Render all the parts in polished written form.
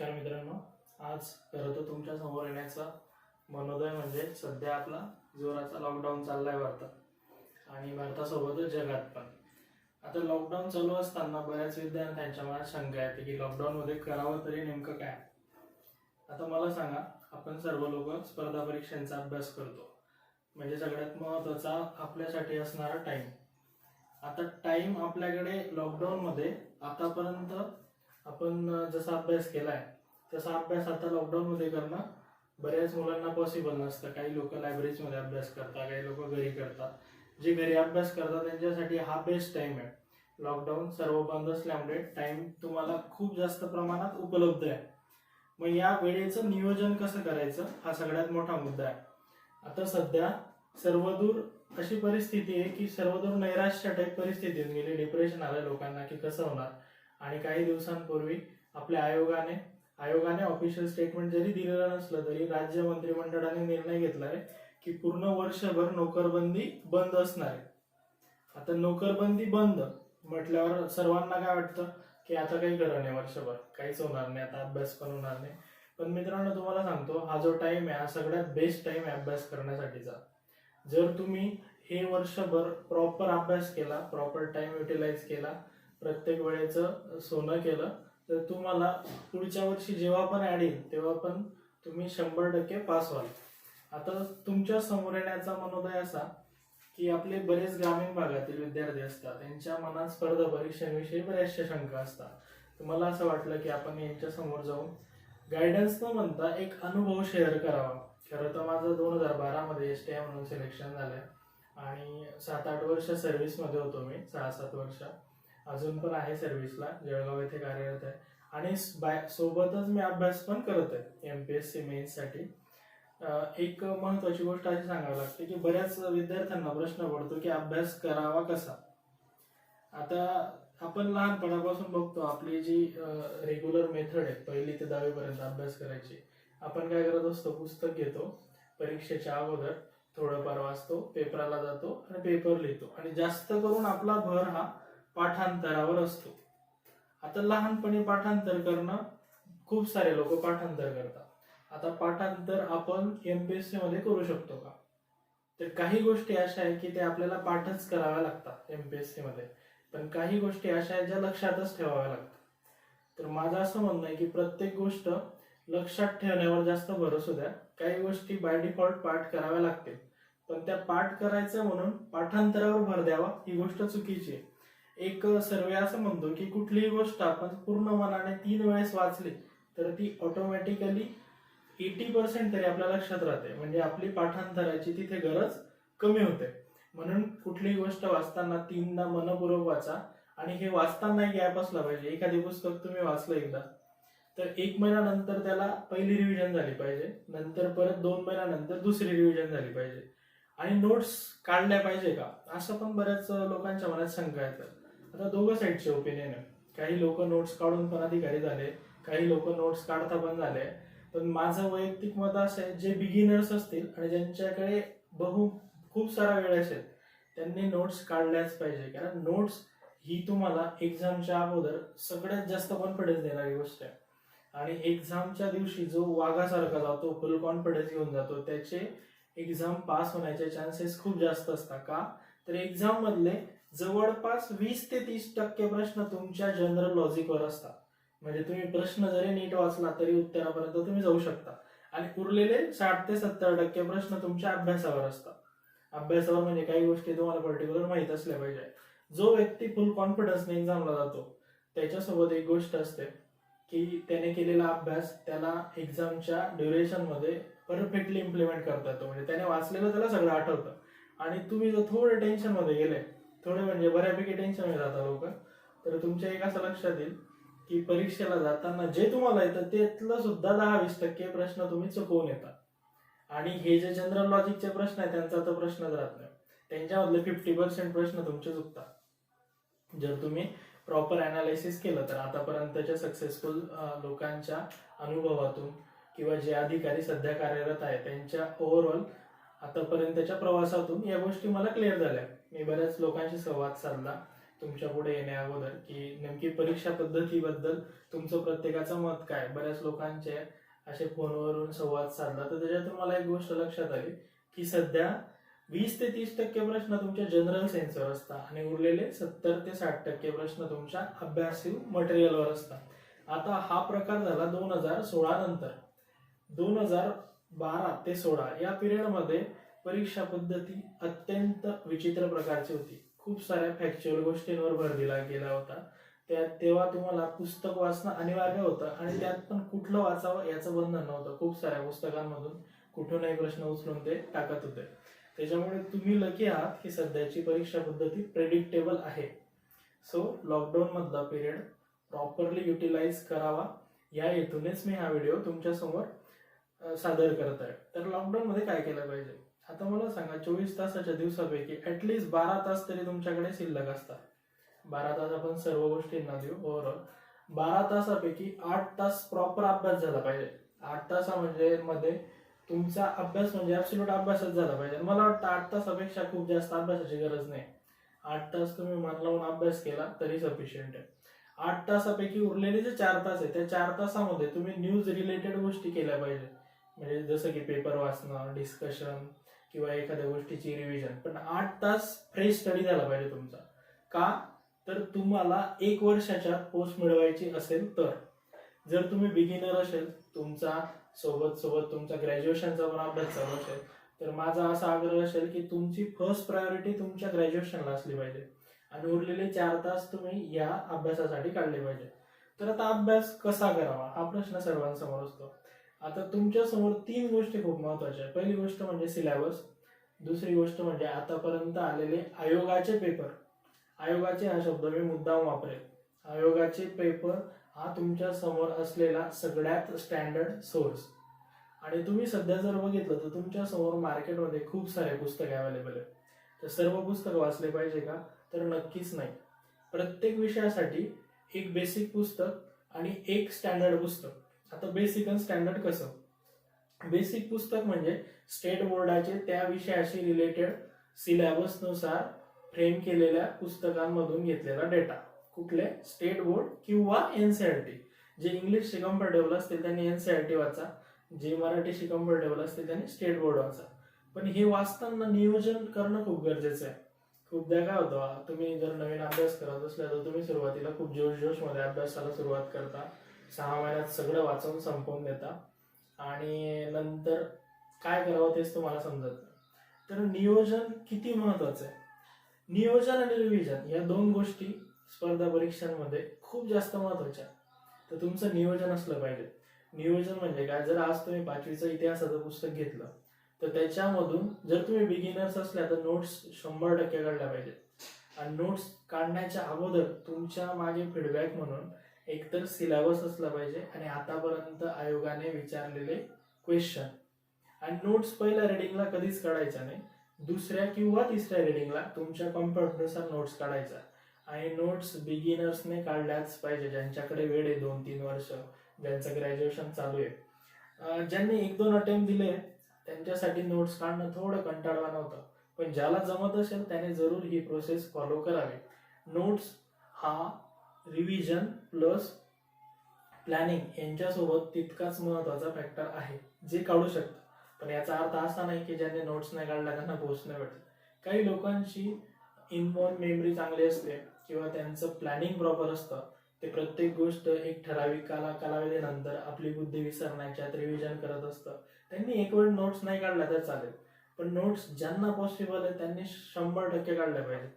नमस्कार मित्रांनो, आज करतो तुमच्या समोर येण्याचा मनोदय म्हणजे सध्या आपला जोराचा लॉकडाऊन चाललाय भारतात आणि भारतासोबतच जगात पण. आता लॉकडाऊन चालू असताना बऱ्याच विद्यार्थ्यांच्या मनात शंका येते की लॉकडाऊन मध्ये करावं तरी नेमकं काय. आता मला सांगा, आपण सर्व लोक स्पर्धा परीक्षांचा अभ्यास करतो, म्हणजे सगळ्यात महत्त्वाचा आपल्यासाठी असणारा टाइम. आता टाइम आपल्याकडे लॉकडाऊन मध्ये आतापर्यंत आपण जसा अभ्यास केलाय तसा अभ्यास आता लॉकडाऊन मध्ये करणं बऱ्याच मुलांना पॉसिबल नसतं. काही लोक लायब्ररीमध्ये अभ्यास करतात, काही लोक घरी करतात. जे घरी अभ्यास करतात त्यांच्यासाठी हा बेस्ट टाइम आहे. लॉकडाऊन सर्व बंद असल्यामुळे टाइम तुम्हाला खूप जास्त प्रमाणात उपलब्ध आहे. मग या वेळेचं नियोजन कसं करायचं हा सगळ्यात मोठा मुद्दा आहे. आता सध्या सर्वदूर अशी परिस्थिती आहे की सर्वदूर नैराश्य टाईप परिस्थिती येऊन गेली. डिप्रेशन आलं लोकांना की कसं होणार. आणि काही दिवसांपूर्वी आपल्या आयोगाने ऑफिशियल स्टेटमेंट जरी दिलेलं नसलं तरी राज्य मंत्रिमंडळाने निर्णय घेतलाय की पूर्ण वर्षभर नोकरबंदी बंद असणार आहे. आता नोकरबंदी बंद म्हटल्यावर सर्वांना काय वाटतं की आता काही खरं नाही, वर्षभर काहीच होणार नाही, आता अभ्यास पण होणार नाही. पण मित्रांनो, तुम्हाला सांगतो, हा जो टाइम आहे हा सगळ्यात बेस्ट टाइम आहे अभ्यास करण्यासाठीचा. जर तुम्ही हे वर्षभर प्रॉपर अभ्यास केला, प्रॉपर टाइम युटिलाइज केला, प्रत्येक वेळेचं सोनं केलं, तर तुम्हाला पुढच्या वर्षी जेव्हा पण ऍड येईल तेव्हा पण तुम्ही 100% पास व्हाल. आता तुमच्या समोर येण्याचा मनोदय असा की आपले बरेच ग्रामीण भागातील विद्यार्थी असतात, त्यांच्या मनात स्पर्धा परीक्षांविषयी बऱ्याचशा शंका असतात. तर मला असं वाटलं की आपण यांच्या समोर जाऊन गायडन्स न म्हणता एक अनुभव शेअर करावा. खरं तर माझं 2012 मध्ये STI म्हणून सिलेक्शन झालंय आणि 7-8 वर्ष सर्व्हिसमध्ये होतो मी, 6-7 वर्ष अजून पण आहे सर्व्हिसला, जळगाव येथे कार्यरत आहे. आणि सोबतच मी अभ्यास पण करत आहे MPSC मेन्स साठी. एक महत्वाची गोष्ट अशी सांगावी लागते की बऱ्याच विद्यार्थ्यांना प्रश्न पडतो की अभ्यास करावा कसा. आता आपण लहानपणापासून बघतो आपली जी रेग्युलर मेथड आहे 1ली ते 10वी पर्यंत अभ्यास करायची. आपण काय करत असतो, पुस्तक घेतो, परीक्षेच्या अगोदर थोडंफार वाचतो, पेपराला जातो आणि पेपर लिहितो, आणि जास्त करून आपला भर हा पाठांतरावर असतो. आता लहानपणी पाठांतर करणं, खूप सारे लोक पाठांतर करतात. आता पाठांतर आपण MPSC मध्ये करू शकतो का? तर काही गोष्टी अशा आहेत की ते आपल्याला पाठच कराव्या लागतात MPSC मध्ये, पण काही गोष्टी अशा आहेत ज्या लक्षातच ठेवाव्या लागतात. तर माझं असं म्हणणं आहे की प्रत्येक गोष्ट लक्षात ठेवण्यावर जास्त भरोसा द्या. काही गोष्टी बाय डिफॉल्ट पाठ कराव्या लागतील, पण त्या पाठ करायचं म्हणून पाठांतरावर भर द्यावा ही गोष्ट चुकीची आहे. एक सर्वे असं म्हणतो की कुठलीही गोष्ट आपण पूर्ण मनाने 3 वेळेस वाचली तर ती ऑटोमॅटिकली 80% तरी आपल्या लक्षात राहते, म्हणजे आपली पाठांतराची तिथे गरज कमी होते. म्हणून कुठलीही गोष्ट वाचताना 3दा मनपूर्वक वाचा. आणि हे वाचताना गॅप असला पाहिजे. एखादी पुस्तक तुम्ही वाचलं एकदा तर 1 महिन्यानंतर त्याला पहिली रिव्हिजन झाली पाहिजे, नंतर परत 2 महिन्यानंतर दुसरी रिव्हिजन झाली पाहिजे, आणि नोट्स काढल्या पाहिजे का, असं पण बऱ्याच लोकांच्या मनात शंका येतात. आता दोघं साईडचे ओपिनियन आहे. काही लोक नोट्स काढून पण अधिकारी झाले, काही लोक नोट्स काढता पण झाले. पण माझं वैयक्तिक मत असं आहे, जे बिगिनर्स असतील आणि ज्यांच्याकडे खूप सारा वेळ असेल त्यांनी नोट्स काढल्याच पाहिजे. कारण नोट्स ही तुम्हाला एक्झामच्या अगोदर सगळ्यात जास्त कॉन्फिडन्स देणारी गोष्ट आहे. आणि एक्झामच्या दिवशी जो वाघासारखा जातो, फुल कॉन्फिडन्स घेऊन जातो, त्याचे एक्झाम पास होण्याचे चान्सेस खूप जास्त असतात. का तर एक्झाम मधले जवळपास 20 ते 30% प्रश्न तुमच्या जनरल लॉजिकवर असतात. म्हणजे तुम्ही प्रश्न जरी नीट वाचला तरी उत्तरापर्यंत तुम्ही जाऊ शकता. आणि उरलेले 60 ते 70% प्रश्न तुमच्या अभ्यासावर असतात. अभ्यासावर म्हणजे काही गोष्टी तुम्हाला पर्टिक्युलर माहित असल्या पाहिजे. जो व्यक्ती फुल कॉन्फिडन्सने एक्झामला जातो त्याच्यासोबत एक गोष्ट असते की त्याने केलेला अभ्यास त्याला एक्झामच्या ड्युरेशन मध्ये परफेक्टली इम्प्लिमेंट करता येतो. म्हणजे त्याने वाचलेलं त्याला सगळं आठवतं. आणि तुम्ही जर थोडे टेन्शन मध्ये गेले, थोडे म्हणजे बऱ्यापैकी टेन्शन मध्ये जाता लोक, तर तुमच्या एक असं लक्षात येईल की परीक्षेला जाताना जे तुम्हाला येतं त्यातलं सुद्धा 10-20% प्रश्न तुम्ही चुकवून येतात. आणि हे जे जनरल लॉजिकचे प्रश्न आहेत त्यांचा तर प्रश्नच राहत नाही, त्यांच्यामधले 50% प्रश्न तुमचे चुकतात. जर तुम्ही प्रॉपर अनालिसिस केलं तर आतापर्यंतच्या सक्सेसफुल लोकांच्या अनुभवातून किंवा जे अधिकारी सध्या कार्यरत आहेत त्यांच्या ओव्हरऑल आतापर्यंतच्या प्रवासातून या गोष्टी मला क्लिअर झाल्या. मी बऱ्याच लोकांशी संवाद साधला तुमच्या पुढे येण्या अगोदर की नेमकी परीक्षा पद्धतीबद्दल तुमचं प्रत्येकाचं मत काय. बऱ्याच लोकांचे असे फोनवरून संवाद साधला तर त्याच्यातून मला एक गोष्ट लक्षात आली की सध्या 20 ते 30% प्रश्न तुमच्या जनरल सायन्सवर असतात आणि उरलेले 70 ते 60% प्रश्न तुमच्या अभ्यासिक मटेरियलवर असतात. आता हा प्रकार झाला 2016 नंतर. 2012 ते 16 या पिरियडमध्ये परीक्षा पद्धती अत्यंत विचित्र प्रकारची होती. खूप साऱ्या फॅक्च्युअल गोष्टींवर भर दिला गेला होता. तेव्हा तुम्हाला पुस्तक वाचणं अनिवार्य होतं आणि त्यात पण कुठलं वाचावं याचं बंधन नव्हतं. खूप साऱ्या पुस्तकांमधून कुठूनही प्रश्न उचलून ते टाकत होते. त्याच्यामुळे तुम्ही लकी आहात की सध्याची परीक्षा पद्धती प्रेडिक्टेबल आहे. सो लॉकडाऊन मधला पिरियड प्रॉपरली युटिलाइज करावा या हेतूनेच मी हा व्हिडिओ तुमच्या समोर सादर करत आहे. तर लॉकडाऊन मध्ये काय केलं पाहिजे. आता मला सांगा 24 तासाच्या दिवसापैकी ऍटलीस्ट 12 तास तरी तुमच्याकडे शिल्लक असतात. 12 तास आपण सर्व गोष्टींना देऊ. ओव्हरऑल 12 तासापैकी 8 तास प्रॉपर अभ्यास झाला पाहिजे. 8 तासामध्ये मध्ये तुमचा अभ्यास म्हणजे ऍब्सोल्यूट अभ्यासच झाला पाहिजे. मला वाटतं 8 तासापेक्षा खूप जास्त अभ्यासाची गरज नाही. 8 तास तुम्ही मन लावून अभ्यास केला तरी सफिशियंट आहे. 8 तासापैकी उरलेले जे 4 तास आहे त्या 4 तासामध्ये तुम्ही न्यूज रिलेटेड गोष्टी केल्या पाहिजे. म्हणजे जसं की पेपर वाचणं, डिस्कशन किंवा एखाद्या गोष्टीची रिव्हिजन. पण 8 तास फ्रेश स्टडी झाला पाहिजे तुमचा. का तर तुम्हाला 1 वर्षाच्या पोस्ट मिळवायची असेल तर. जर तुम्ही बिगिनर असेल, तुमचा सोबत तुमचा ग्रॅज्युएशनचा पण अभ्यास चालू असेल तर माझा असा आग्रह असेल की तुमची फर्स्ट प्रायोरिटी तुमच्या ग्रॅज्युएशनला असली पाहिजे आणि उरलेले 4 तास तुम्ही या अभ्यासासाठी काढले पाहिजे. तर आता अभ्यास कसा करावा हा प्रश्न सर्वांसमोर असतो. आता तुमच्या समोर 3 गोष्टी खूप महत्वाच्या आहेत. पहिली गोष्ट म्हणजे सिलेबस, दुसरी गोष्ट म्हणजे आतापर्यंत आलेले आयोगाचे पेपर. आयोगाचे हा शब्द मी मुद्दाम वापरेल. आयोगाचे पेपर हा तुमच्या समोर असलेला सगळ्यात स्टँडर्ड सोर्स. आणि तुम्ही सध्या जर बघितलं तर तुमच्या समोर मार्केटमध्ये खूप सारे पुस्तक अवेलेबल आहेत. तर सर्व पुस्तक वाचले पाहिजे का तर नक्कीच नाही. प्रत्येक विषयासाठी एक बेसिक पुस्तक आणि एक स्टँडर्ड पुस्तक. आता बेसिक आणि स्टँडर्ड कसं. बेसिक पुस्तक म्हणजे स्टेट बोर्डाचे त्या विषयाशी रिलेटेड सिलेबसनुसार फ्रेम केलेल्या पुस्तकांमधून घेतलेला डेटा. कुठले स्टेट बोर्ड किंवा एनसीईआरटी. जे इंग्लिशशी कम्फर्टेबल असतील त्यांनी एनसीईआरटी वाचा, जे मराठीशी कम्फर्टेबल असतील त्यांनी स्टेट बोर्ड वाचा. पण हे वाचताना नियोजन करणं खूप गरजेचं आहे. खूपदा काय होतं, तुम्ही जर नवीन अभ्यास करत असल्या तर तुम्ही सुरुवातीला खूप जोशमध्ये अभ्यासाला सुरुवात करता. 6 महिन्यात सगळं वाचून संपवून देता आणि नंतर काय करावं तेच तुम्हाला समजत नाही. तर नियोजन किती महत्वाचं आहे. नियोजन आणि रिव्हिजन या 2 गोष्टी स्पर्धा परीक्षांमध्ये खूप जास्त महत्वाच्या. तर तुमचं नियोजन असलं पाहिजे. नियोजन म्हणजे काय, जर आज तुम्ही 5वीचं इतिहासाचं पुस्तक घेतलं तर त्याच्यामधून जर तुम्ही बिगिनर्स असल्या तर नोट्स 100% काढल्या पाहिजेत. आणि नोट्स काढण्याच्या अगोदर तुमच्या मागे फीडबॅक म्हणून एकतर सिलेबस असला पाहिजे आणि आतापर्यंत आयोगाने विचारलेले क्वेश्चन. आणि नोट्स पहिल्या रिडिंगला कधीच काढायच्या नाही. दुसऱ्या किंवा तिसऱ्या रिडिंगला तुमच्या कम्फर्टनुसार नोट्स काढायचा. आणि नोट्स बिगिनर्सने काढल्याच पाहिजे, ज्यांच्याकडे वेळ आहे 2-3 वर्ष, ज्यांचं ग्रॅज्युएशन चालू आहे. ज्यांनी 1-2 अटेम्प्ट दिले त्यांच्यासाठी नोट्स काढणं थोडं कंटाळवाणं होतं. पण ज्याला जमत असेल त्याने जरूर ही प्रोसेस फॉलो करावी. नोट्स हा रिव्हिजन प्लस प्लॅनिंग यांच्यासोबत तितकाच महत्वाचा फॅक्टर आहे जे काढू शकतं. पण याचा अर्थ असा नाही की ज्यांनी नोट्स नाही काढल्या त्यांना पोस्ट नाही भेटत. काही लोकांची इनबॉर्न मेमरी चांगली असते किंवा त्यांचं प्लॅनिंग प्रॉपर असतं. ते प्रत्येक गोष्ट एक ठराविक कालावधीनंतर आपली बुद्धी विसरण्याच्यात रिव्हिजन करत असतं. त्यांनी एक वेळ नोट्स नाही काढल्या तर चालेल, पण नोट्स ज्यांना पॉसिबल आहे त्यांनी 100% काढल्या पाहिजे.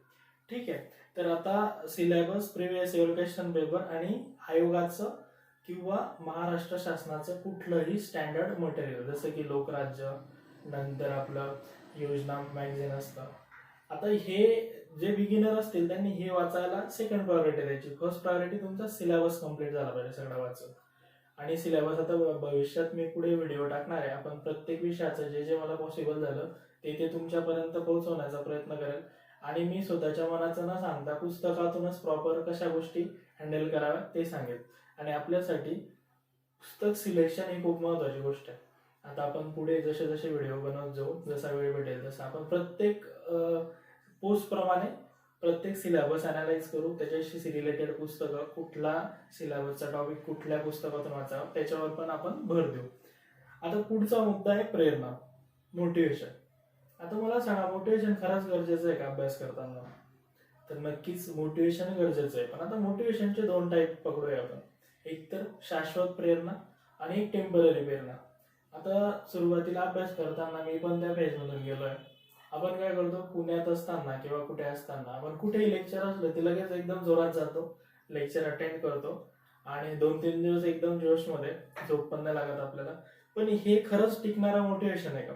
ठीक आहे. तर आता syllabus, previous year question paper आणि आयोगाचं किंवा महाराष्ट्र शासनाचं कुठलंही स्टँडर्ड मटेरियल जसं की लोकराज्य, नंतर आपलं योजना मॅगझिन असतं. आता हे जे बिगिनर असतील त्यांनी हे वाचायला सेकंड प्रायोरिटी द्यायची. फर्स्ट प्रायोरिटी तुमचा सिलेबस कम्प्लीट झाला पाहिजे सगळं वाचून. आणि सिलेबस आता भविष्यात मी पुढे व्हिडिओ टाकणार आहे. आपण प्रत्येक विषयाचं जे मला पॉसिबल झालं ते तुमच्यापर्यंत पोहोचवण्याचा प्रयत्न करेल. आणि मी स्वतःच्या मनाचं न सांगता पुस्तकातूनच प्रॉपर कशा गोष्टी हँडल कराव्या ते सांगेल. आणि आपल्यासाठी पुस्तक सिलेक्शन ही खूप महत्वाची गोष्ट आहे. आता आपण पुढे जसे जसे व्हिडिओ बनवत जाऊ, जसा वेळ भेटेल तसा आपण प्रत्येक पोस्ट प्रमाणे प्रत्येक सिलेबस अनालाइज करू, त्याच्याशी रिलेटेड पुस्तकं, कुठला सिलेबसचा टॉपिक कुठल्या पुस्तकातून वाचावं त्याच्यावर पण आपण भर देऊ. आता पुढचा मुद्दा आहे प्रेरणा, मोटिवेशन. आता मला सांगा, मोटिवेशन खरंच गरजेचं आहे का अभ्यास करताना? तर नक्कीच मोटिवेशन गरजेचं आहे, पण आता मोटिवेशनचे 2 टाईप पकडूया आपण. एक तर शाश्वत प्रेरणा आणि एक टेम्पररी प्रेरणा. आता सुरुवातीला अभ्यास करताना मी पण त्या फेजमधून गेलोय. आपण काय करतो, पुण्यात असताना किंवा कुठे असताना आपण कुठेही लेक्चर असलं ते लगेच एकदम जोरात जातो, लेक्चर अटेंड करतो आणि 2-3 दिवस एकदम जोशमध्ये, झोप पण नाही लागत आपल्याला. पण हे खरंच टिकणारं मोटिवेशन आहे का?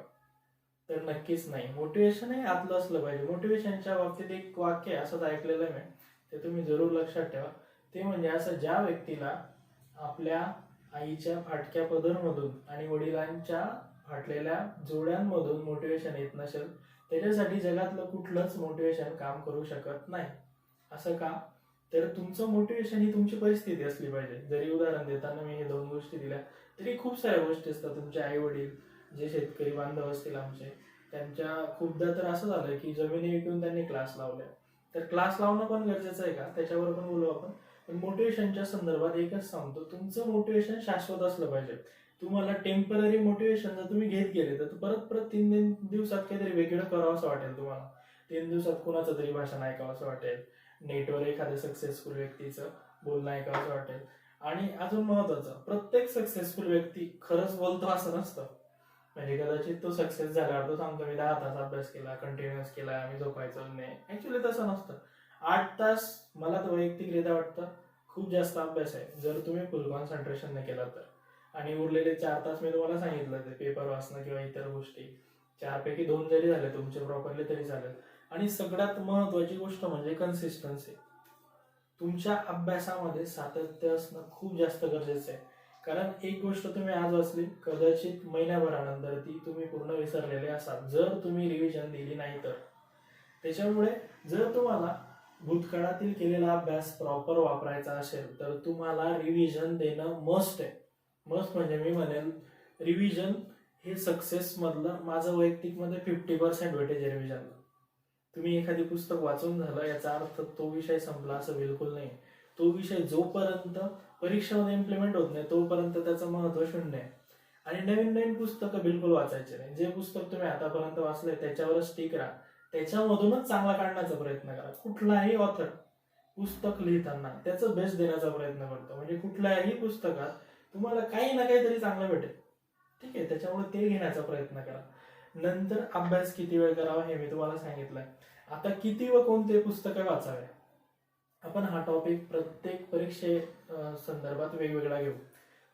तर नक्कीच नाही. मोटिवेशन हे आतलं असलं पाहिजे. मोटिवेशनच्या बाबतीत एक वाक्य असंच ऐकलेलं आहे मी, ते तुम्ही जरूर लक्षात ठेवा. ते म्हणजे असं, ज्या व्यक्तीला आपल्या आईच्या फाटक्या पदरमधून आणि वडिलांच्या फाटलेल्या जोड्यांमधून मोटिवेशन येत नसेल, त्याच्यासाठी जगातलं कुठलंच मोटिवेशन काम करू शकत नाही. असं का? तर तुमचं मोटिवेशन ही तुमची परिस्थिती असली पाहिजे. जरी उदाहरण देताना मी हे 2 गोष्टी दिल्या, तरी खूप साऱ्या गोष्टी असतात. तुमचे आई वडील, जे शेतकरी बांधव असतील आमचे, त्यांच्या खूपदा तर असं झालं की जमिनी विकून त्यांनी क्लास लावले. तर क्लास लावणं पण गरजेचं आहे का, त्याच्यावर पण बोलू आपण. पण मोटिवेशनच्या संदर्भात एकच सांगतो, तुमचं मोटिवेशन शाश्वत असलं पाहिजे. तुम्हाला टेम्पररी मोटिवेशन जर तुम्ही घेत गेले तर परत 3 दिवसात काहीतरी वेगळं करावं असं वाटेल तुम्हाला. 3 दिवसात कुणाचं तरी भाषण ऐकावं असं वाटेल, नेटवर एखाद्या सक्सेसफुल व्यक्तीचं बोलणं ऐकावं असं वाटेल. आणि अजून महत्वाचं, प्रत्येक सक्सेसफुल व्यक्ती खरंच बोलतो असं नसतं. म्हणजे कदाचित तो सक्सेस झाल्यावर तो सांगतो मी 10 तास अभ्यास केला, कंटिन्युअस केला, आम्ही झोपायचो नाही. ऍक्च्युली तसं नसतं. 8 तास मला तर वैयक्तिकरित्या वाटतं खूप जास्त अभ्यास आहे, जर तुम्ही फुल कॉन्सन्ट्रेशन नाही केला तर. आणि उरलेले 4 तास मी तुम्हाला सांगितलं, ते पेपर वाचणं किंवा इतर गोष्टी, 4 पैकी 2 जरी झाले तुमचे प्रॉपरली तरी चालेल. आणि सगळ्यात महत्वाची गोष्ट म्हणजे कन्सिस्टन्सी. तुमच्या अभ्यासामध्ये सातत्य असणं खूप जास्त गरजेचं आहे. कारण एक गोष्ट तुम्ही आज वाचली, कदाचित महिन्याभरानंतर ती तुम्ही पूर्ण विसरलेले असाल, जर तुम्ही रिव्हिजन दिली नाही तर. त्याच्यामुळे जर तुम्हाला भूतकाळातील केलेला अभ्यास प्रॉपर वापरायचा असेल तर तुम्हाला रिव्हिजन देणं मस्ट आहे. मस्ट म्हणजे मी म्हणेल, रिव्हिजन हे सक्सेस मधलं माझं वैयक्तिक मध्ये 50% वेटेज आहे रिव्हिजनला. तुम्ही एखादी पुस्तक वाचून झालं याचा अर्थ तो विषय संपला असं बिलकुल नाही. तो विषय जोपर्यंत परीक्षेमध्ये इम्प्लिमेंट होत नाही तोपर्यंत त्याचं महत्व शून्य आहे. आणि नवीन नवीन पुस्तकं बिलकुल वाचायचे नाही. जे पुस्तक तुम्ही आतापर्यंत वाचलंय त्याच्यावरच स्टिक राहा, त्याच्यामधूनच चांगला काढण्याचा प्रयत्न करा. कुठलाही ऑथर पुस्तक लिहिताना त्याचं बेस्ट देण्याचा प्रयत्न करतो, म्हणजे कुठल्याही पुस्तकात तुम्हाला काही ना काहीतरी चांगलं भेटेल. ठीक आहे, त्याच्यामुळे ते घेण्याचा प्रयत्न करा. नंतर अभ्यास किती वेळ करावा हे मी तुम्हाला सांगितलंय. आता किती व कोणते पुस्तकं वाचावे, आपण हा टॉपिक प्रत्येक परीक्षे संदर्भात वेगवेगळा घेऊ.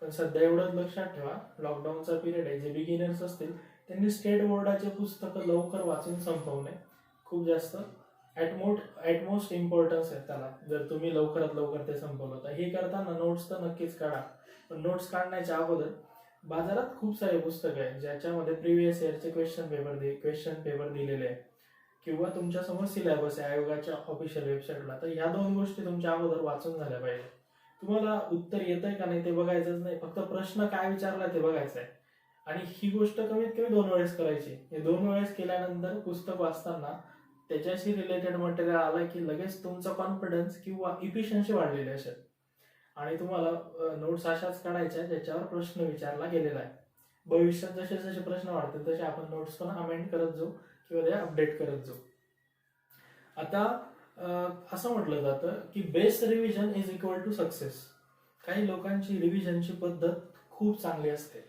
पण सध्या एवढंच लक्षात ठेवा, लॉकडाऊनचा पिरियड आहे, जे बिगिनर्स असतील त्यांनी स्टेट बोर्डाचे पुस्तकं लवकर वाचून संपवणे खूप जास्त ॲटमोस्ट इम्पॉर्टन्स आहे त्याला. जर तुम्ही लवकरात लवकर ते संपवलं तर हे करताना नोट्स तर नक्कीच काढा. पण नोट्स काढण्याच्या अगोदर बाजारात खूप सारे पुस्तकं आहेत ज्याच्यामध्ये प्रिव्हियस इयरचे क्वेश्चन पेपर दिलेले आहे, किंवा तुमच्यासमोर सिलेबस आहे आयोगाच्या ऑफिशियल वेबसाईटला. तर ह्या 2 गोष्टी तुमच्या अगोदर वाचून झाल्या पाहिजे. तुम्हाला उत्तर येतंय का नाही ते बघायचंच नाही, फक्त प्रश्न काय विचारला ते बघायचं आहे. आणि ही गोष्ट कमीत कमी 2 वेळेस करायची. हे 2 वेळेस केल्यानंतर पुस्तक वाचताना त्याच्याशी रिलेटेड मटेरियल आलं की लगेच तुमचा कॉन्फिडन्स किंवा इफिशियन्सी वाढलेली असेल. आणि तुम्हाला नोट्स अशाच काढायच्या ज्याच्यावर प्रश्न विचारला गेलेला आहे. भविष्यात जसे जसे प्रश्न वाढतील तसे आपण नोट्स पण अमेंड करत जाऊ किंवा ते अपडेट करत जाऊ. आता असं म्हटलं जातं की best revision is equal to success. काही लोकांची रिव्हिजनची पद्धत खूप चांगली असते.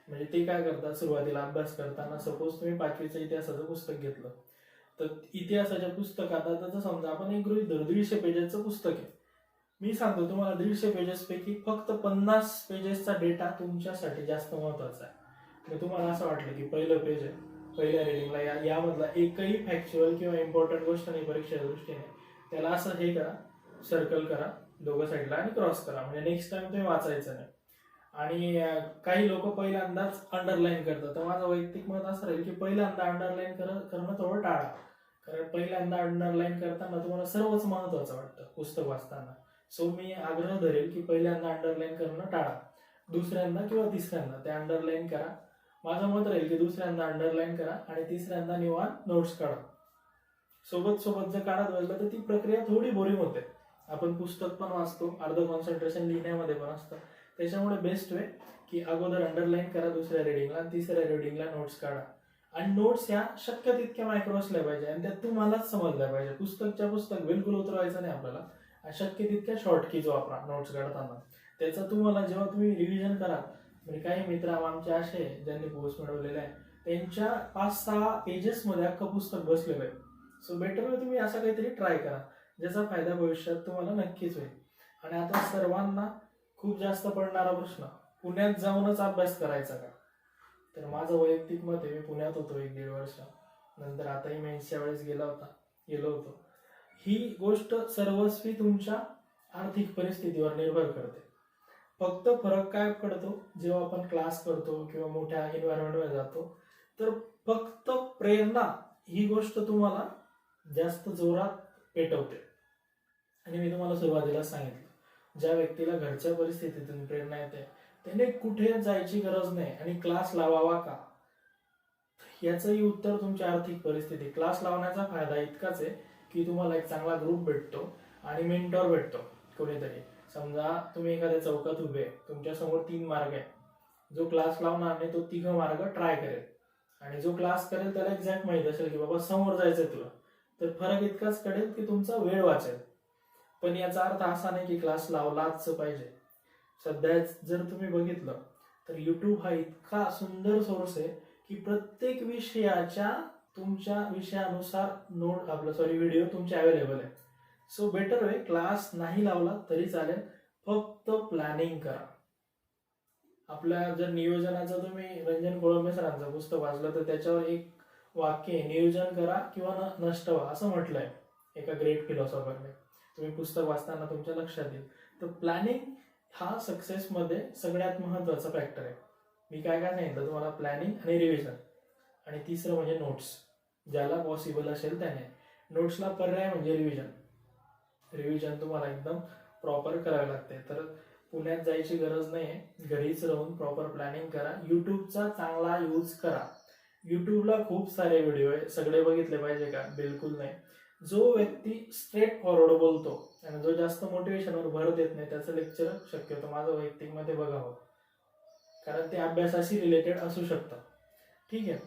म्हणजे ते काय करतात, सुरुवातीला अभ्यास करताना सपोज तुम्ही 5वीचं इतिहासाचं पुस्तक घेतलं, तर इतिहासाच्या पुस्तकात आता समजा आपण एक गृहीत धरू 150 पेजेसचं पुस्तक आहे. मी सांगतो तुम्हाला 150 पेजेस पैकी फक्त 50 पेजेसचा डेटा तुमच्यासाठी जास्त महत्वाचा आहे. मग तुम्हाला असं वाटलं की पहिलं पेज आहे, पहिल्या रिडिंगला यामधला एकही फॅक्च्युअल किंवा इम्पॉर्टंट गोष्ट नाही परीक्षेच्या दृष्टीने, त्याला असं हे करा, सर्कल करा दोघं साईडला आणि क्रॉस करा, म्हणजे नेक्स्ट टाइम तुम्ही वाचायचं नाही. आणि काही लोक पहिल्यांदाच अंडरलाईन करतात. तर माझं वैयक्तिक मत असं राहील की पहिल्यांदा अंडरलाईन करणं थोडं टाळा. कारण पहिल्यांदा अंडरलाईन करताना तुम्हाला सर्वच महत्वाचं वाटतं पुस्तक वाचताना. सो मी आग्रह धरेल की पहिल्यांदा अंडरलाईन करणं टाळा, दुसऱ्यांदा किंवा तिसऱ्यांदा ते अंडरलाईन करा. माझं मत राहील की दुसऱ्यांदा अंडरलाईन करा आणि तिसऱ्यांदा निवांत नोट्स काढा. सोबत सोबत जर काढत बसलं तर ती प्रक्रिया थोडी बोरिंग होते. आपण पुस्तक पण वाचतो, अर्ध कॉन्सन्ट्रेशन लिहिण्यामध्ये पण असतं. त्याच्यामुळे बेस्ट वे की अगोदर अंडरलाईन करा, दुसऱ्या रिडिंगला आणि तिसऱ्या रिडिंगला नोट्स काढा. आणि नोट्स ह्या शक्य तितक्या मायक्रो असल्या पाहिजे आणि त्यात तुम्हालाच समजल्या पाहिजे. पुस्तकच्या पुस्तक बिलकुल उतरवायचं नाही आपल्याला. शक्य तितक्या शॉर्ट कीज वापरा नोट्स काढताना. त्याचा तुम्हाला जेव्हा तुम्ही रिव्हिजन कराल, म्हणजे काही मित्र आमचे असे ज्यांनी पोस्ट मिळवलेले आहे, त्यांच्या 5-6 पेजेसमध्ये अख्खं पुस्तक बसलेलं आहे. सो बेटर तुम्ही असं काहीतरी ट्राय करा, ज्याचा फायदा भविष्यात तुम्हाला नक्कीच होईल. आणि आता सर्वांना खूप जास्त पडणारा प्रश्न, पुण्यात जाऊनच अभ्यास करायचा का? तर माझं वैयक्तिक मत आहे, मी पुण्यात होतो 1-1.5 वर्ष, नंतर आताही मेन्सच्या वेळेस गेलो होतो. ही गोष्ट सर्वस्वी तुमच्या आर्थिक परिस्थितीवर निर्भर करते. फक्त फरक काय पडतो, जेव्हा आपण क्लास करतो किंवा मोठ्या एन्व्हायरमेंटमध्ये जातो, तर फक्त प्रेरणा ही गोष्ट तुम्हाला जास्त जोरात पेटवते. आणि मी तुम्हाला सुरुवातीला सांगितलं, ज्या व्यक्तीला घरच्या परिस्थितीतून प्रेरणा येते त्याने कुठे जायची गरज नाही. आणि क्लास लावावा का, याचंही उत्तर तुमची आर्थिक परिस्थिती. क्लास लावण्याचा फायदा इतकाच आहे की तुम्हाला एक चांगला ग्रुप भेटतो आणि मेंटॉर भेटतो कोणीतरी. समजा तुम्ही एखाद्या चौकात उभे, तुमच्या समोर 3 मार्ग आहे. जो क्लास लावणार नाही तो 3 मार्ग ट्राय करेल, आणि जो क्लास करेल त्याला एक्झॅक्ट माहित असेल की बाबा समोर जायचंय तुला. तर फरक इतकाच कळेल की तुमचा वेळ वाचेल. पण याचा अर्थ असा नाही की क्लास लावलाच पाहिजे. सध्या जर तुम्ही बघितलं तर युट्यूब हा इतका सुंदर सोर्स आहे की प्रत्येक विषयाच्या तुमच्या विषयानुसार व्हिडिओ तुमचे अवेलेबल आहे. सो बेटर वे, क्लास नाही लावला तरी चालेल, फक्त प्लॅनिंग करा. आपल्या जर नियोजनाचं तुम्ही रंजन कोळंबे सरांचं पुस्तक वाचलं तर त्याच्यावर एक वाक्य आहे, नियोजन करा किंवा नष्ट व्हा, असं म्हटलंय एका ग्रेट फिलॉसॉफरने. तुम्ही पुस्तक वाचताना तुमच्या लक्षात येईल. तर प्लॅनिंग हा सक्सेसमध्ये सगळ्यात महत्त्वाचा फॅक्टर आहे. मी काय सांगितलं तुम्हाला, प्लॅनिंग आणि रिव्हिजन, आणि तिसरं म्हणजे नोट्स. ज्याला पॉसिबल असेल त्याने. नोट्सला पर्याय म्हणजे रिव्हिजन तुम्हाला एकदम प्रॉपर करावे लागते. तर पुण्यात जायची गरज नाही, घरीच राहून प्रॉपर प्लॅनिंग करा. युट्यूबचा चांगला यूज करा. युट्यूबला खूप सारे व्हिडिओ आहे, सगळे बघितले पाहिजे का? बिलकुल नाही. जो व्यक्ती स्ट्रेट फॉरवर्ड बोलतो आणि जो जास्त मोटिवेशनवर भर देत नाही त्याचं लेक्चर शक्यतो माझं वैयक्तिक मध्ये बघावं, कारण ते अभ्यासाशी रिलेटेड असू शकतं. ठीक आहे.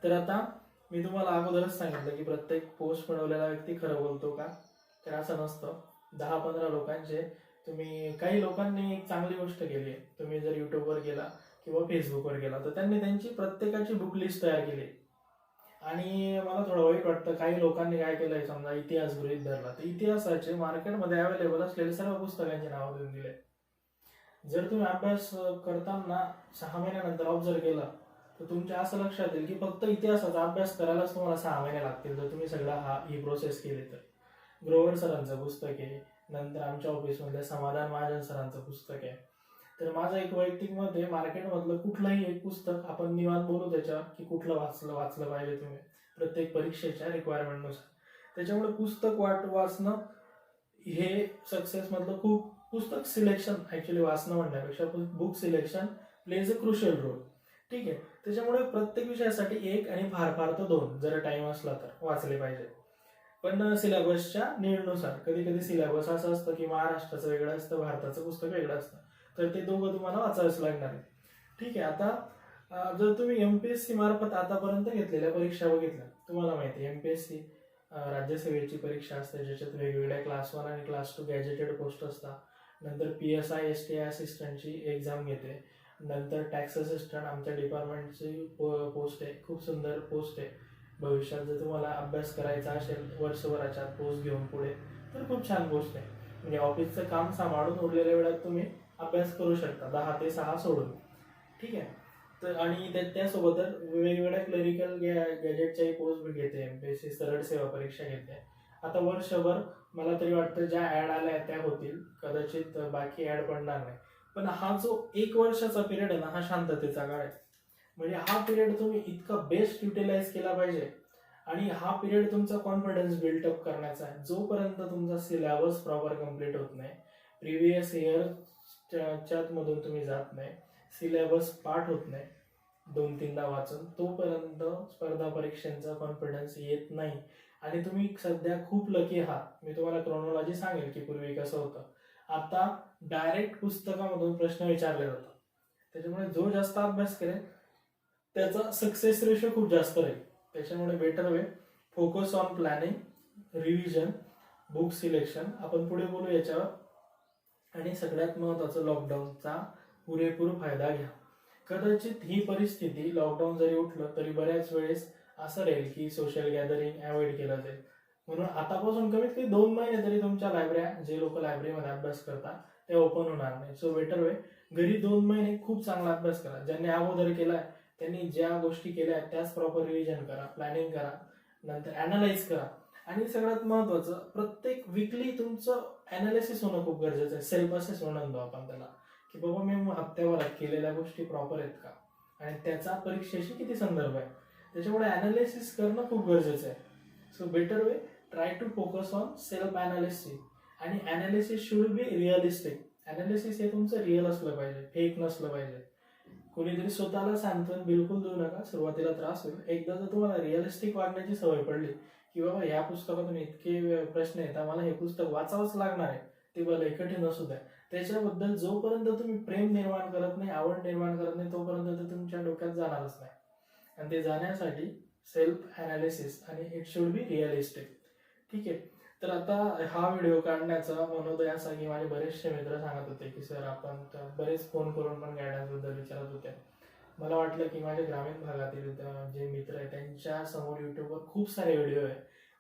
तर आता मी तुम्हाला अगोदरच सांगितलं की प्रत्येक पोस्ट बनवलेला व्यक्ती खरं बोलतो का? तर असं नसतं. 10-15 लोकांचे काही लोकांनी एक चांगली गोष्ट केली आहे. तुम्ही जर युट्यूबवर गेला किंवा फेसबुकवर गेला तर त्यांनी त्यांची प्रत्येकाची बुक लिस्ट तयार केली. आणि मला थोडं वाईट वाटतं, काही लोकांनी काय केलंय, समजा इतिहास गृहीत धरला तर इतिहासाचे मार्केटमध्ये अवेलेबल असलेले सर्व पुस्तकांची नावं देऊन दिले. जर तुम्ही अभ्यास करताना 6 महिन्यानंतर ऑब्झर्व केला तर तुमच्या असं लक्षात येईल की फक्त इतिहासाचा अभ्यास करायलाच तुम्हाला 6 महिने लागतील जर तुम्ही ही प्रोसेस केली तर. ग्रोवर सरांचं पुस्तक आहे, नंतर आमच्या ऑफिसमध्ये समाधान महाजन सरांचं पुस्तक आहे. तर माझं एक वैयक्तिक मत आहे, मार्केटमधलं कुठलंही एक पुस्तक आपण निवांत बोलू त्याच्यावर की कुठलं वाचलं पाहिजे तुम्ही प्रत्येक परीक्षेच्या रिक्वायरमेंटनुसार. त्याच्यामुळे पुस्तक वाचणं हे सक्सेस मधलं खूप. पुस्तक सिलेक्शन ऍक्च्युली वाचणं म्हणण्यापेक्षा book selection plays a crucial role. ठीक आहे. त्याच्यामुळे प्रत्येक विषयासाठी 1 आणि फार तर 2 जर टाइम असला तर वाचले पाहिजे. पण सिलेबसच्या नीडनुसार. कधी सिलेबस असं असतं की महाराष्ट्राचं वेगळं असतं, भारताचं पुस्तक वेगळं असतं, तर ते दोघं तुम्हाला वाचावेच लागणार आहे. ठीक आहे. आता जर तुम्ही एमपीएससी मार्फत आतापर्यंत घेतलेल्या परीक्षा बघितल्या, तुम्हाला माहिती आहे एमपीएससी राज्यसेवेची परीक्षा असते ज्याच्यात वेगवेगळ्या क्लास 1 आणि क्लास 2 गॅजेटेड पोस्ट असतात. नंतर PSI STI असिस्टंटची एक्झाम घेते. नंतर टॅक्स असिस्टंट आमच्या डिपार्टमेंटची पोस्ट आहे, खूप सुंदर पोस्ट आहे. भविष्यात जर तुम्हाला अभ्यास करायचा असेल वर्षभराच्या पोस्ट घेऊन पुढे, तर खूप छान पोस्ट आहे. म्हणजे ऑफिसचं काम सांभाळून उरलेल्या वेळात तुम्ही अभ्यास करू शकता 10 ते 6 सोडून. ठीक आहे. तर आणि त्यासोबतच वेगवेगळ्या क्लरिकल गॅजेटच्याही पोस्ट घेते एमपीएससी, सरळ सेवा परीक्षा घेते. आता वर्षभर मला तरी वाटतं ज्या ऍड आल्या त्या होतील, कदाचित बाकी ऍड पडणार नाही. पण हा जो 1 वर्षाचा पिरियड आहे ना, हा शांततेचा काळ आहे. म्हणजे हा पिरियड तुम्ही इतका बेस्ट युटिलाइज केला पाहिजे. आणि हा पिरियड तुमचा कॉन्फिडन्स बिल्टअप करण्याचा आहे. जोपर्यंत तुमचा सिलेबस प्रॉपर कम्प्लीट होत नाही, प्रिव्हियस इयरच्या मधून तुम्ही जात नाही, सिलेबस पाठ होत नाही 2-3दा वाचून, तोपर्यंत स्पर्धा परीक्षांचा कॉन्फिडन्स येत नाही. आणि तुम्ही सध्या खूप लकी आहात. मी तुम्हाला क्रोनॉलॉजी सांगेल की पूर्वी कसं होतं. आता डायरेक्ट पुस्तकामधून प्रश्न विचारले जातात. त्याच्यामुळे जो जास्त अभ्यास करेल त्याचा सक्सेस रेशो खूप जास्त राहील. त्याच्यामुळे better way focus on planning, revision, book selection. आपण पुढे बोलू याच्यावर. आणि सगळ्यात महत्त्वाचं, लॉकडाऊनचा पुरेपूर फायदा घ्या. कदाचित ही परिस्थिती, लॉकडाऊन जरी उठलं तरी बऱ्याच वेळेस असं राहील की सोशल गॅदरिंग अवॉइड केलं जाईल. म्हणून आतापासून कमीत कमी 2 महिने तरी तुमच्या लायब्रऱ्या, जे लोक लायब्ररीमध्ये अभ्यास करतात ते ओपन होणार नाही. सो बेटर वे घरी 2 महिने खूप चांगला अभ्यास करा. ज्यांनी अगोदर केलाय त्यांनी ज्या गोष्टी केल्या त्याच प्रॉपर रिव्हिजन करा, प्लॅनिंग करा, नंतर अनालाइज करा. आणि सगळ्यात महत्त्वाचं, प्रत्येक वीकली तुमचं अनालिसिस होणं खूप गरजेचं आहे. सेल्फ असेसमेंट म्हणतो आपण त्याला, की बाबा मी हप्त्याभरात केलेल्या गोष्टी प्रॉपर आहेत का आणि त्याचा परीक्षेशी किती संदर्भ आहे. त्याच्यामुळे अनालिसिस करणं खूप गरजेचं आहे. So better way try to focus on self analysis. आणि analysis should be realistic. Analysis हे तुमचं रिअल असलं पाहिजे, फेक नसलं पाहिजे. कोणीतरी स्वतःला सांत्वन बिलकुल देऊ नका. सुरुवातीला त्रास होईल. एकदा जर तुम्हाला रिअलिस्टिक वागण्याची सवय पडली की बाबा ह्या पुस्तकातून इतके प्रश्न येतात, मला हे पुस्तक वाचावंच लागणार आहे, ते भले कठीण असू द्या, त्याच्याबद्दल जोपर्यंत तुम्ही प्रेम निर्माण करत नाही, आवड निर्माण करत नाही, तोपर्यंत ते तुमच्या डोक्यात जाणारच नाही. आणि ते जाण्यासाठी सेल्फ अनालिसिस आणि इट शुड बी रिअलिस्टिक. ठीक आहे. तर आता हा व्हिडिओ काढण्याचा मनोदय असा की माझे बरेचसे मित्र सांगत होते की सर आपण बरेच फोन करून पण गायडन्स बद्दल विचारत होते. मला वाटलं की माझ्या ग्रामीण भागातील जे मित्र आहेत त्यांच्या समोर युट्यूबवर खूप सारे व्हिडिओ आहे,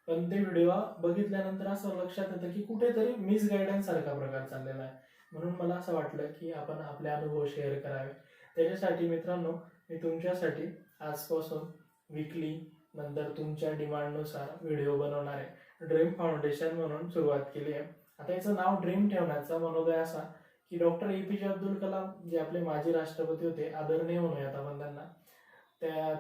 पण ते व्हिडिओ बघितल्यानंतर असं लक्षात येतं की कुठेतरी मिसगायडन्स सारखा प्रकार चाललेला आहे. म्हणून मला असं वाटलं की आपण आपले अनुभव शेअर करावे. त्याच्यासाठी मित्रांनो, मी तुमच्यासाठी आजपासून वीकली, नंतर तुमच्या डिमांडनुसार व्हिडिओ बनवणार आहे. ड्रीम फाउंडेशन म्हणून सुरुवात केली आहे. आता याचं नाव ड्रीम ठेवण्याचा मनोदय असा की डॉक्टर APJ अब्दुल कलाम, जे आपले माजी राष्ट्रपती होते, आदरणीय म्हणूयात आपण त्यांना,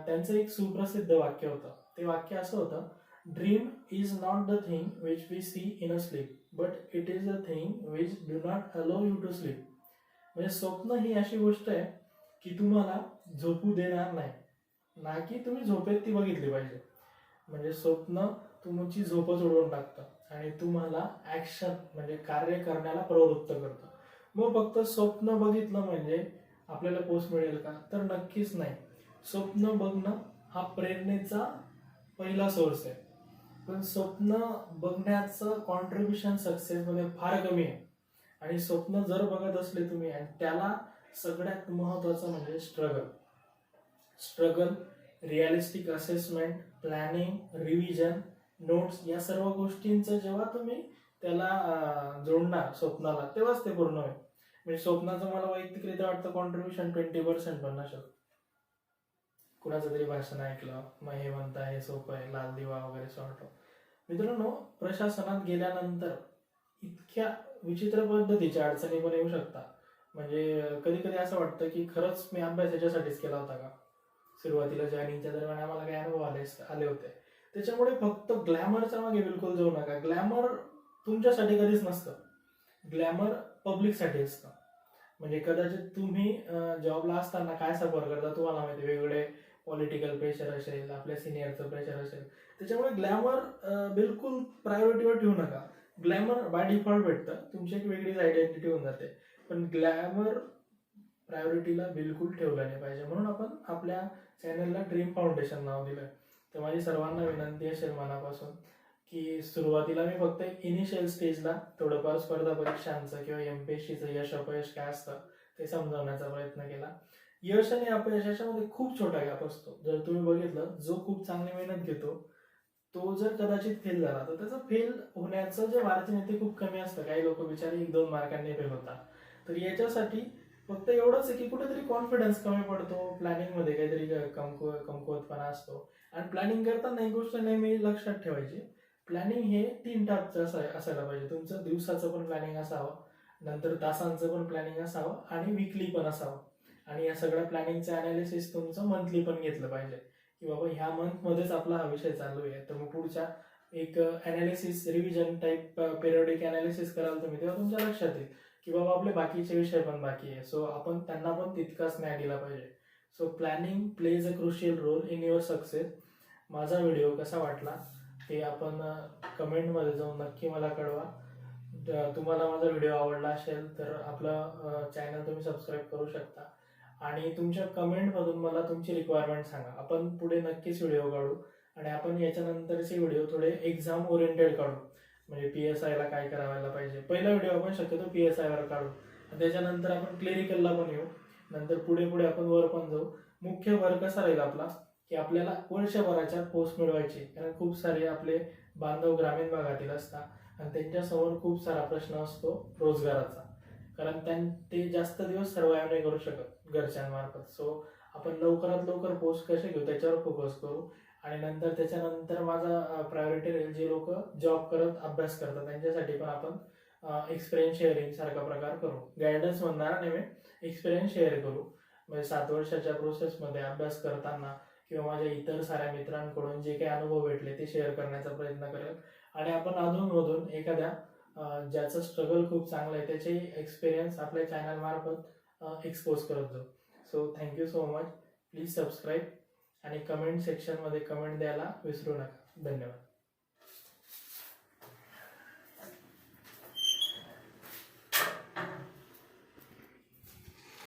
त्यांचं एक सुप्रसिद्ध वाक्य होतं. ते वाक्य असं होतं, dream is not the thing which we see in a sleep, but it is the thing which do not allow you to sleep. म्हणजे स्वप्न ही अशी गोष्ट आहे की तुम्हाला झोपू देणार नाही, ना की तुम्ही झोपेत ती बघितली पाहिजे. म्हणजे स्वप्न तुमची झोपच उडवून टाकतं आणि तुम्हाला ऍक्शन म्हणजे कार्य करण्याला प्रवृत्त करतं. मग फक्त स्वप्न बघितलं म्हणजे आपल्याला पोस्ट मिळेल का? तर नक्कीच नाही. स्वप्न बघणं हा प्रेरणेचा पहिला सोर्स आहे, पण स्वप्न बघण्याचं कॉन्ट्रीब्युशन सक्सेसमध्ये फार कमी आहे. आणि स्वप्न जर बघत असले तुम्ही, आणि त्याला सगळ्यात महत्त्वाचं म्हणजे struggle, realistic assessment, planning, revision, notes, या सर्व गोष्टींचं जेव्हा तुम्ही त्याला जोडणार स्वप्नाला, तेव्हाच ते पूर्ण होईल. म्हणजे स्वप्नाचं मला वैयक्तिकरित्या वाटतं कॉन्ट्रीब्युशन 20% पण नसेल. कुणाचं तरी भाषण ऐकलं, मग हे म्हणता हे सोपं आहे, लाल दिवा वगैरे सॉर्ट. मित्रांनो, प्रशासनात गेल्यानंतर इतक्या विचित्र पद्धतीच्या अडचणी पण येऊ शकतात. म्हणजे कधी कधी असं वाटतं की खरंच मी अभ्यास याच्यासाठीच केला होता का? सुरुवातीला जॉईनिंगच्या दरम्यान आम्हाला काही अनुभव आले होते. त्याच्यामुळे फक्त ग्लॅमरच्या मागे बिलकुल जाऊ नका. ग्लॅमर तुमच्यासाठी कधीच नसतं, ग्लॅमर पब्लिकसाठी असतं. म्हणजे कदाचित तुम्ही जॉबला असताना काय सफर करता तुम्हाला माहिती, वेगवेगळे पॉलिटिकल प्रेशर असेल, आपल्या सिनियरचं प्रेशर असेल, त्याच्यामुळे ग्लॅमर बिलकुल प्रायोरिटीवर ठेवू नका. ग्लॅमर बाय डिफॉल्ट भेटतं, तुमची एक वेगळीच आयडेंटिटी होऊन जाते, पण ग्लॅमर प्रायोरिटीला बिलकुल ठेवलं नाही पाहिजे. म्हणून आपण आपल्या चॅनलला ड्रीम फाउंडेशन नाव दिलं. तर माझी सर्वांना विनंती असेल मनापासून की सुरुवातीला मी फक्त एक इनिशियल स्टेजला थोडंफार स्पर्धा परीक्षांचं किंवा MPSCचं यश अपयश काय असतं ते समजावण्याचा प्रयत्न केला. यश आणि अपयश याच्यामध्ये खूप छोटा गॅप असतो. जर तुम्ही बघितलं, जो खूप चांगली मेहनत घेतो तो जर कदाचित फेल झाला तर त्याचं फेल होण्याचं जे मार्जिन आहे ते खूप कमी असतं. काही लोक बिचारे 1-2 मार्कांनी फेल होतात. तर याच्यासाठी फक्त एवढंच आहे की कुठेतरी कॉन्फिडन्स कमी पडतो, प्लॅनिंगमध्ये काहीतरी कमकुवतपणा असतो. आणि प्लॅनिंग करताना एक गोष्ट नेहमी लक्षात ठेवायची, प्लॅनिंग हे 3 टाईपचं असायला पाहिजे. तुमचं दिवसाचं पण प्लॅनिंग असावं, नंतर तासांचं पण प्लॅनिंग असावं, आणि वीकली पण असावं. आणि या सगळ्या प्लॅनिंगचं अनालिसिस तुमचं मंथली पण घेतलं पाहिजे की बाबा ह्या मंथमध्येच आपला हा विषय चालू आहे, तर मग पुढच्या एक analysis revision type periodic analysis कराल तुम्ही, तेव्हा तुमच्या लक्षात येईल की बाबा आपले बाकीचे विषय पण बाकी आहे. सो आपण त्यांना पण तितकाच न्याय दिला पाहिजे. So planning plays a crucial role in your success. माझा व्हिडिओ कसा वाटला ते आपण कमेंटमध्ये जाऊन नक्की मला कळवा. तुम्हाला माझा व्हिडिओ आवडला असेल तर आपलं चॅनल तुम्ही सबस्क्राईब करू शकता आणि तुमच्या कमेंटमधून मला तुमची रिक्वायरमेंट सांगा. आपण पुढे नक्कीच व्हिडिओ काढू आणि आपण याच्यानंतरचे व्हिडिओ थोडे एक्झाम ओरिएंटेड काढू. म्हणजे PSI ला काय करायला पाहिजे. पहिला व्हिडिओ आपण शक्यतो PSI वर काढू, त्याच्यानंतर आपण क्लिरिकलला पण येऊ, नंतर पुढे पुढे आपण वर पण जाऊ. मुख्य भर कसा राहील आपला की आपल्याला वर्षभराच्या पोस्ट मिळवायची, कारण खूप सारे आपले बांधव ग्रामीण भागातील असतात आणि त्यांच्यासमोर खूप सारा प्रश्न असतो रोजगाराचा, कारण ते जास्त दिवस सर्वाइव्ह नाही करू शकत घरच्यांमार्फत. सो आपण लवकरात लवकर पोस्ट कसे घेऊ त्याच्यावर फोकस करू आणि नंतर त्याच्यानंतर माझा प्रायोरिटी राहील जे लोक जॉब करत अभ्यास करतात त्यांच्यासाठी पण आपण एक्सपिरियन्स शेअरिंग सारखा प्रकार करू. गायडन्स म्हणणार नाही, एक्सपिरियन्स शेअर करू. म्हणजे 7 वर्षाच्या प्रोसेसमध्ये अभ्यास करताना किंवा माझ्या इतर साऱ्या मित्रांकडून जे काही अनुभव भेटले ते शेअर करण्याचा प्रयत्न करेल आणि आपण अधूनमधून एखाद्या ज्याचं स्ट्रगल खूप चांगलं आहे त्याचे एक्सपिरियन्स आपल्या चॅनल मार्फत एक्सपोज करत जाऊ. So thank you so much. Please subscribe आणि कमेंट सेक्शनमध्ये कमेंट द्यायला विसरू नका. धन्यवाद.